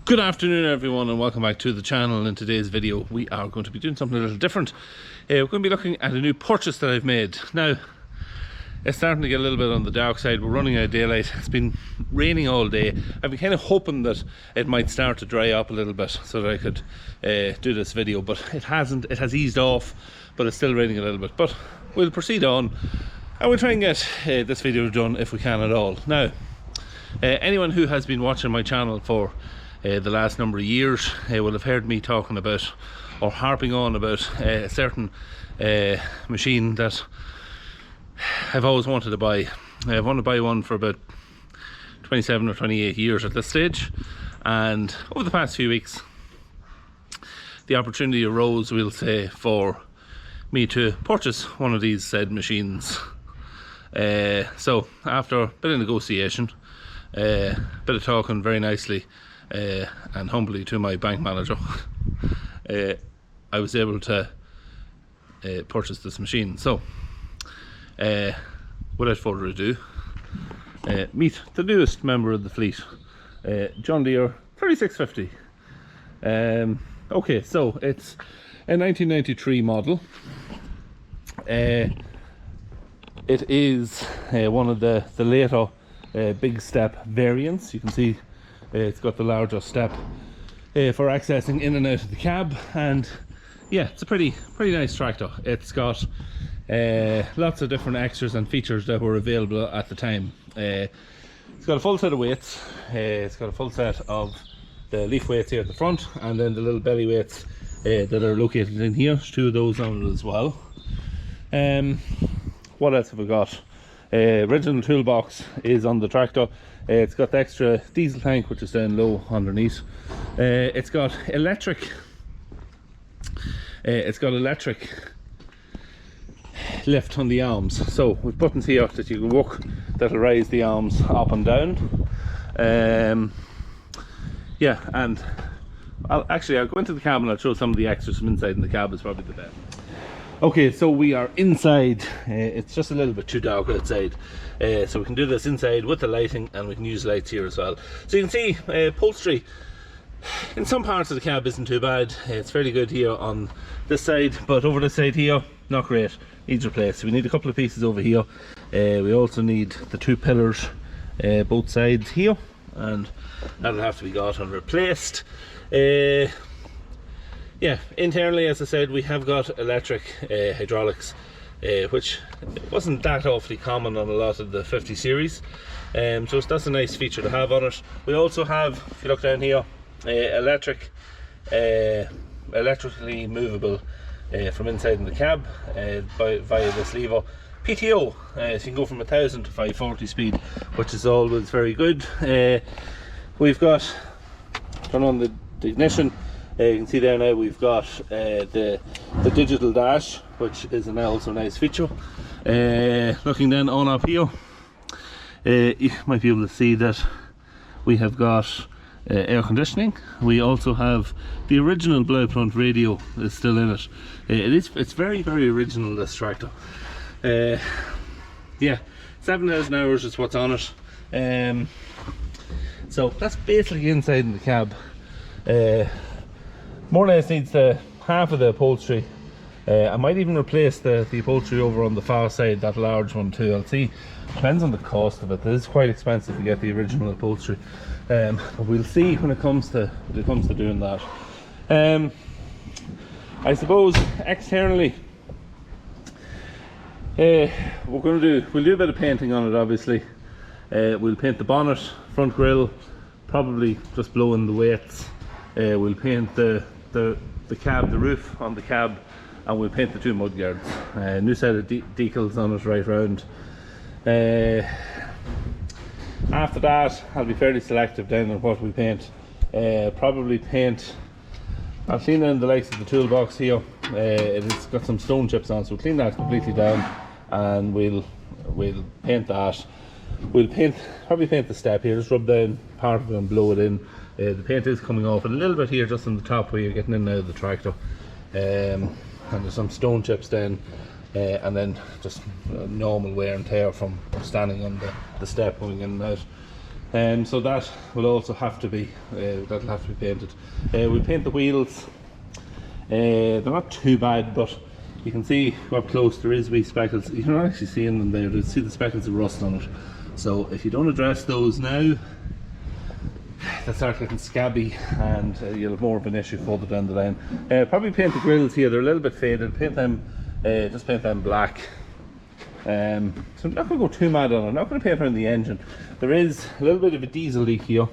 Good afternoon everyone, and welcome back to the channel. In today's video we are going to be doing something a little different. We're going to be looking at a new purchase that I've made. Now it's starting to get a little bit on the dark side. We're running out of daylight. It's been raining all day. I've been kind of hoping that it might start to dry up a little bit so that I could do this video, but it hasn't. It has eased off, but it's still raining a little bit. But we'll proceed on and we'll try and get this video done if we can at all. Now anyone who has been watching my channel for the last number of years will have heard me talking about or harping on about a certain machine that I've always wanted to buy. I've wanted to buy one for about 27 or 28 years at this stage, and over the past few weeks the opportunity arose, we'll say, for me to purchase one of these said machines. So after a bit of negotiation, bit of talking very nicely and humbly to my bank manager, I was able to purchase this machine. So without further ado, meet the newest member of the fleet, John Deere 3650. Okay, so it's a 1993 model. It is one of the later big step variants. You can see it's got the larger step for accessing in and out of the cab, and yeah, it's a pretty nice tractor. It's got lots of different extras and features that were available at the time. It's got a full set of weights. It's got a full set of the leaf weights here at the front, and then the little belly weights that are located in here. There's two of those on it as well. What else have we got? Original toolbox is on the tractor. It's got the extra diesel tank, which is down low underneath. It's got electric lift on the arms, so with buttons here that you can work that'll raise the arms up and down. Yeah, and I'll go into the cab and I'll show some of the extras from inside, and the cab is probably the best. Okay, so we are inside. It's just a little bit too dark outside, so we can do this inside with the lighting, and we can use lights here as well. So you can see upholstery in some parts of the cab isn't too bad. It's fairly good here on this side, but over this side here, not great. Needs replaced. We need a couple of pieces over here. We also need the two pillars both sides here, and that'll have to be got and replaced. Yeah, internally, as I said, we have got electric hydraulics, which wasn't that awfully common on a lot of the 50 series. So that's a nice feature to have on it. We also have, if you look down here, electrically movable from inside in the cab via this lever. PTO, so you can go from 1000 to 540 speed, which is always very good. We've got, turn on the ignition. You can see there now we've got the digital dash, which is also a nice feature. Looking then on up here, you might be able to see that we have got air conditioning. We also have the original Ballinfull radio is still in it. It's very original, this tractor. Yeah, 7,000 hours is what's on it. So that's basically inside in the cab. More or less needs half of the upholstery. I might even replace the upholstery over on the far side, that large one too. I'll see. Depends on the cost of it. It is quite expensive to get the original upholstery, but we'll see when it comes to doing that. I suppose externally, we'll do a bit of painting on it. Obviously, we'll paint the bonnet, front grille, probably just blow in the weights. We'll paint the cab, the roof on the cab, and we'll paint the two mudguards. New set of decals on it right round. After that, I'll be fairly selective down on what we paint. Probably paint, I'll clean down the likes of the toolbox here. It's got some stone chips on, so we'll clean that completely down, and we'll paint that. We'll probably paint the step here, just rub down part of it and blow it in. The paint is coming off a little bit here just on the top where you're getting in and out of the tractor, and there's some stone chips down, and then just normal wear and tear from standing on the step going in and out. So that will also have to be that'll have to be painted. We paint the wheels. They're not too bad, but you can see up close there is wee speckles. You can actually see in them there. You see the speckles of rust on it. So if you don't address those now, they'll start getting scabby, and you'll have more of an issue further down the line. Probably paint the grills here. They're a little bit faded. Paint them, just paint them black. So I'm not going to go too mad on it. I'm not going to paint around the engine. There is a little bit of a diesel leak here,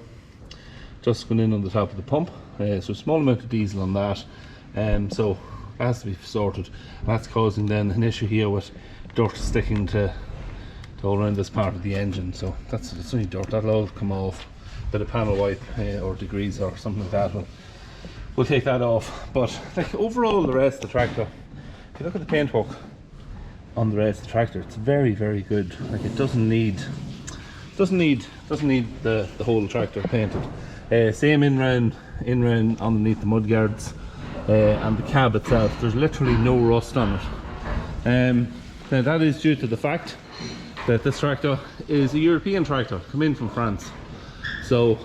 just going in on the top of the pump. So a small amount of diesel on that. So that has to be sorted. And that's causing then an issue here with dirt sticking to all around this part of the engine. So it's only dirt. That'll all come off. Bit of panel wipe or degreaser or something like that. We'll take that off. But like overall, the rest of the tractor, if you look at the paintwork on the rest of the tractor, it's very, very good. Like it doesn't need the whole tractor painted. Same in round underneath the mud guards and the cab itself. There's literally no rust on it. Now that is due to the fact that this tractor is a European tractor, come in from France. So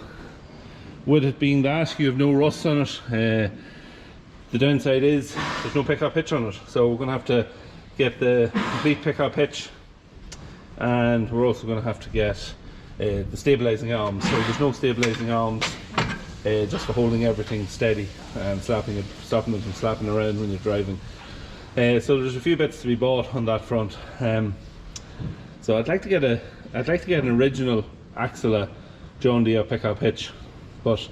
with it being that, you have no rust on it. The downside is there's no pickup hitch on it, so we're going to have to get the complete pickup hitch, and we're also going to have to get the stabilizing arms. So there's no stabilizing arms, just for holding everything steady and stopping it from slapping around when you're driving. So there's a few bits to be bought on that front. So I'd like to get an original Axela John Deere pickup hitch, but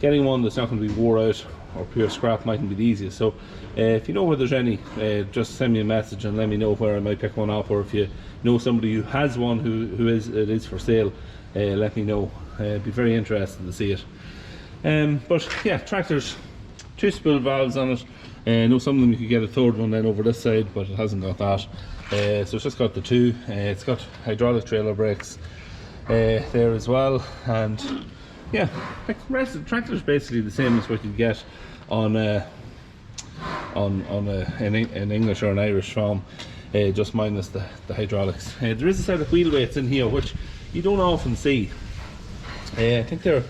getting one that's not going to be wore out or pure scrap mightn't be the easiest. So if you know where there's any, just send me a message and let me know where I might pick one up, or if you know somebody who has one who is for sale, let me know. I'd be very interested to see it. But yeah, tractor's 2 spool valves on it. I know some of them you could get a third one then over this side, but it hasn't got that. So it's just got the 2. It's got hydraulic trailer brakes there as well, and yeah, like the rest of the tractor is basically the same as what you get on an English or an Irish farm, just minus the hydraulics. There is a set of wheel weights in here which you don't often see. I think they're,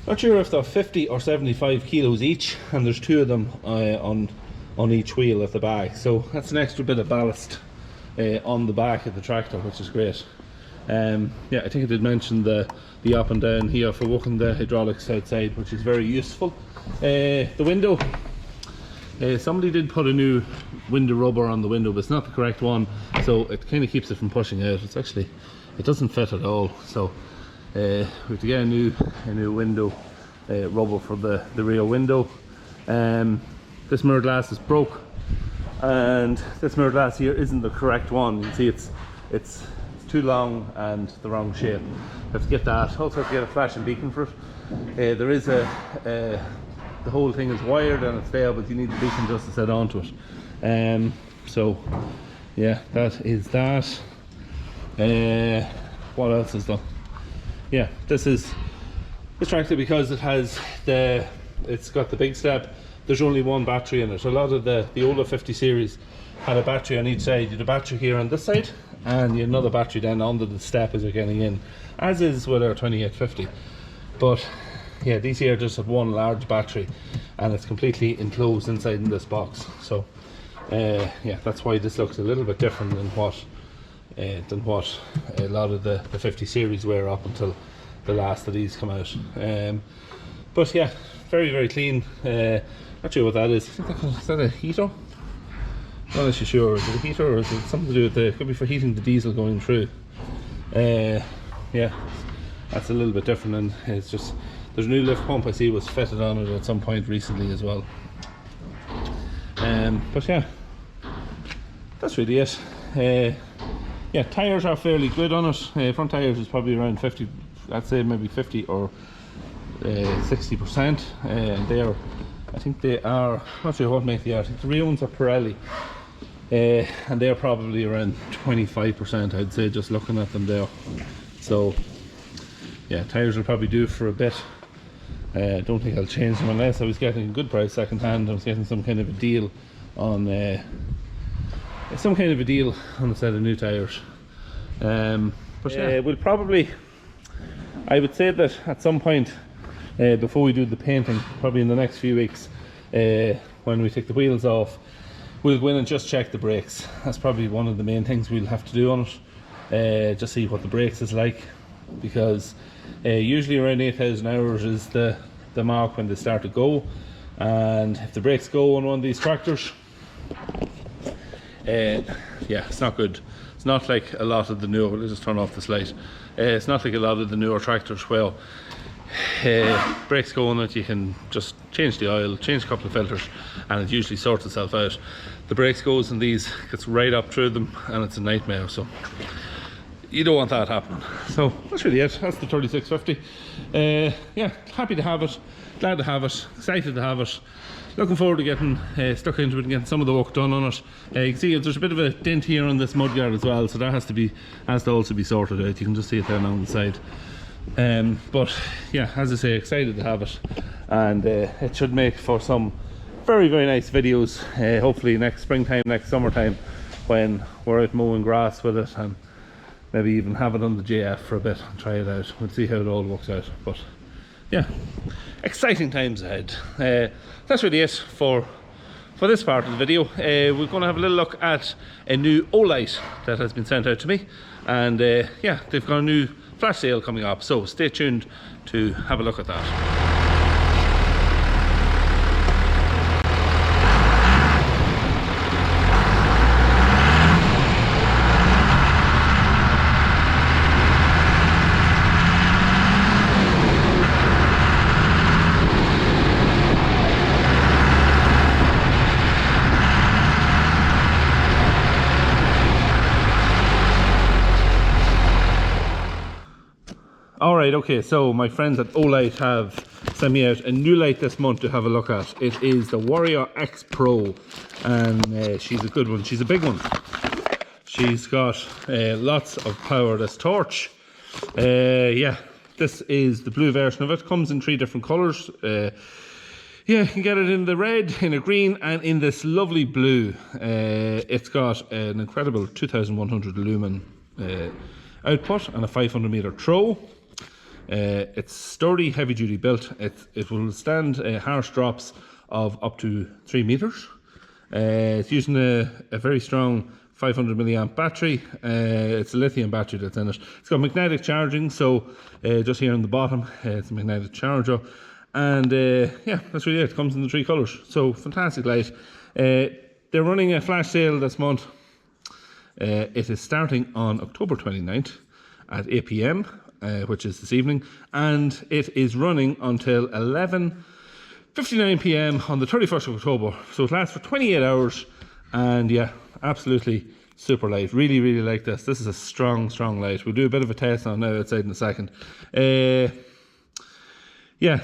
not sure if they're 50 or 75 kilos each, and there's 2 of them on each wheel at the back, so that's an extra bit of ballast on the back of the tractor, which is great. Yeah, I think I did mention the up and down here for working the hydraulics outside, which is very useful. The window, somebody did put a new window rubber on the window, but it's not the correct one, so it kind of keeps it from pushing out. It's actually, it doesn't fit at all, so we have to get a new window rubber for the rear window. This mirror glass is broke, and this mirror glass here isn't the correct one. You can see it's too long and the wrong shape. Have to get that. Also have to get a flashing beacon for it. There is the whole thing is wired and it's there, but you need the beacon just to set onto it. So yeah, that is that. What else is done? Yeah, this tractor, because it's got the big step, there's only 1 battery in it. A lot of the older 50 series had a battery on each side. You had a battery here on this side, and you had another battery then under the step as you're getting in, as is with our 2850. But yeah, these here just have 1 large battery, and it's completely enclosed inside in this box. So yeah, that's why this looks a little bit different than what a lot of the 50 series were up until the last of these come out. But yeah, very, very clean. Not sure what that is. Is that a heater? Not actually sure. Is it a heater, or is it something to do with the, could be for heating the diesel going through. Yeah, that's a little bit different, and it's just, there's a new lift pump I see was fitted on it at some point recently as well. But yeah, that's really it. Yeah, tyres are fairly good on it. Front tyres is probably around 50, I'd say maybe 50 or 60%. I think they are, not sure what make they are. I think the real ones are Pirelli, and they're probably around 25%, I'd say, just looking at them there. So yeah, tyres will probably do for a bit. I don't think I'll change them unless I was getting a good price second hand. I was getting some kind of a deal on a set of new tyres. But yeah, we'll probably I would say that at some point before we do the painting, probably in the next few weeks, when we take the wheels off, we'll go in and just check the brakes. That's probably one of the main things we'll have to do on it. Just see what the brakes is like, because usually around 8,000 hours is the mark when they start to go. And if the brakes go on one of these tractors, yeah, it's not good. It's not like a lot of the newer, let's just turn off this light. It's not like a lot of the newer tractors where brakes go on it, you can just change the oil, change a couple of filters, and it usually sorts itself out. The brakes goes and these gets right up through them, and it's a nightmare, so you don't want that happening. So that's really it. That's the 3650. Yeah, happy to have it, glad to have it, excited to have it, looking forward to getting stuck into it and getting some of the work done on it. You can see there's a bit of a dent here on this mudguard as well, so that has to also be sorted out. You can just see it there now on the side. But yeah, as I say, excited to have it, and it should make for some very, very nice videos, hopefully next springtime, next summertime, when we're out mowing grass with it, and maybe even have it on the JF for a bit and try it out. We'll see how it all works out. But yeah, exciting times ahead. That's really it for this part of the video. We're going to have a little look at a new Olight that has been sent out to me, and yeah, they've got a new flash sale coming up, so stay tuned to have a look at that. Alright, okay, so my friends at Olight have sent me out a new light this month to have a look at. It is the Warrior X Pro, and she's a good one. She's a big one. She's got lots of power, this torch. Yeah, this is the blue version of it. Comes in 3 different colours. Yeah, you can get it in the red, in a green, and in this lovely blue. It's got an incredible 2100 lumen output and a 500 meter throw. It's sturdy, heavy duty built. It will stand harsh drops of up to 3 meters. It's using a very strong 500 milliamp battery. It's a lithium battery that's in it. It's got magnetic charging, so just here on the bottom, it's a magnetic charger. And yeah, that's really it. It comes in the 3 colours. So fantastic light. They're running a flash sale this month. It is starting on October 29th at 8 PM, which is this evening, and it is running until 11:59 PM on the 31st of October. So it lasts for 28 hours, and yeah, absolutely super light. Really, really like this. This is a strong, strong light. We'll do a bit of a test on now outside in a second. Yeah,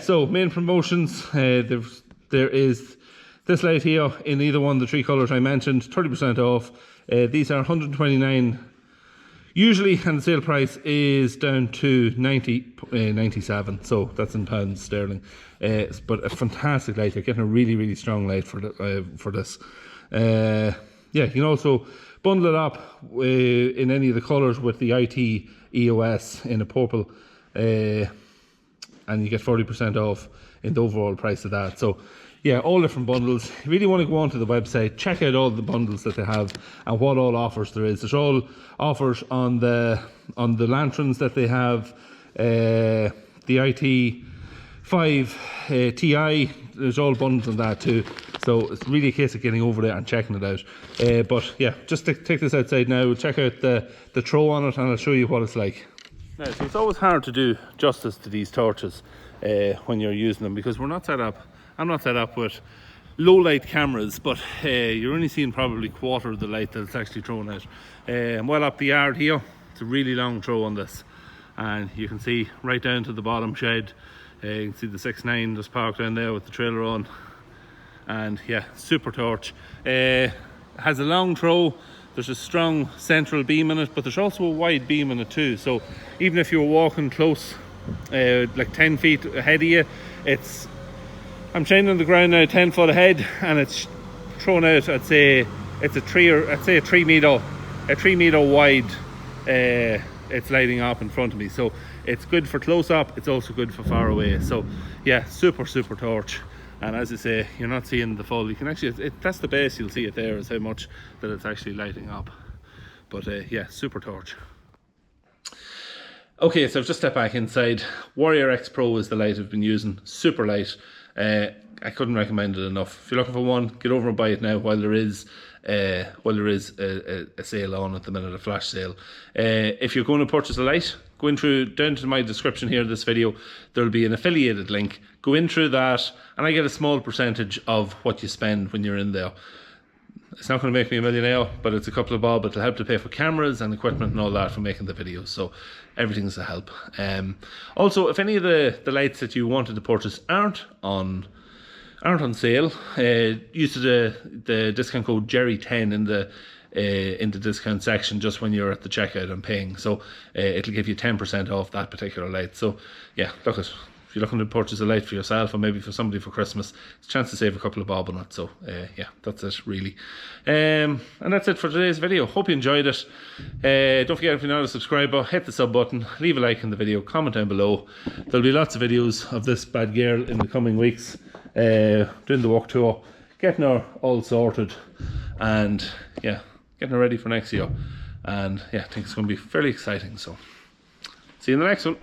so main promotions, there is this light here in either one of the 3 colours I mentioned, 30% off. These are 129 usually, and the sale price is down to 97, so that's in pounds sterling. But a fantastic light. You're getting a really, really strong light for this. Yeah, you can also bundle it up in any of the colours with the IT EOS in a purple, and you get 40% off in the overall price of that. So yeah, all different bundles. You really want to go onto the website, check out all the bundles that they have and what all offers there is. There's all offers on the lanterns that they have, the IT5 Ti. There's all bundles on that too. So it's really a case of getting over there and checking it out. But yeah, just take this outside now. Check out the throw on it, and I'll show you what it's like. Now, so it's always hard to do justice to these torches when you're using them, because I'm not set up with low light cameras, but you're only seeing probably quarter of the light that it's actually thrown out. I'm well up the yard here. It's a really long throw on this, and you can see right down to the bottom shed. You can see the 6.9 just parked down there with the trailer on, and yeah, super torch. Has a long throw. There's a strong central beam in it, but there's also a wide beam in it too. So even if you're walking close, like 10 feet ahead of you, I'm shining on the ground now 10 foot ahead, and it's thrown out, I'd say it's a 3 meter wide, it's lighting up in front of me. So It's good for close up, it's also good for far away. So yeah, super torch. And as I say, you're not seeing the full, you can actually, that's the base, you'll see it there, is how much that it's actually lighting up. But yeah, super torch. Okay, so I've just stepped back inside. Warrior X Pro is the light I've been using, super light. I couldn't recommend it enough. If you're looking for one, get over and buy it now while there is a sale on at the minute, a flash sale. If you're going to purchase a light, go in through down to my description here of this video. There'll be an affiliated link. Go in through that, and I get a small percentage of what you spend when you're in there. It's not going to make me a millionaire, but it's a couple of bob. It'll help to pay for cameras and equipment and all that for making the videos. So everything's a help. Also, if any of the lights that you wanted to purchase aren't on sale, use the discount code Jerry10 in the discount section just when you're at the checkout and paying. So it'll give you 10% off that particular light. So yeah, look at. If you're looking to purchase a light for yourself or maybe for somebody for Christmas, it's a chance to save a couple of bob on it. So yeah, that's it really. And that's it for today's video. Hope you enjoyed it. Don't forget, if you're not a subscriber, hit the sub button, leave a like in the video, comment down below. There'll be lots of videos of this bad girl in the coming weeks, doing the walk tour, getting her all sorted, and yeah, getting her ready for next year. And yeah, I think it's going to be fairly exciting. So see you in the next one.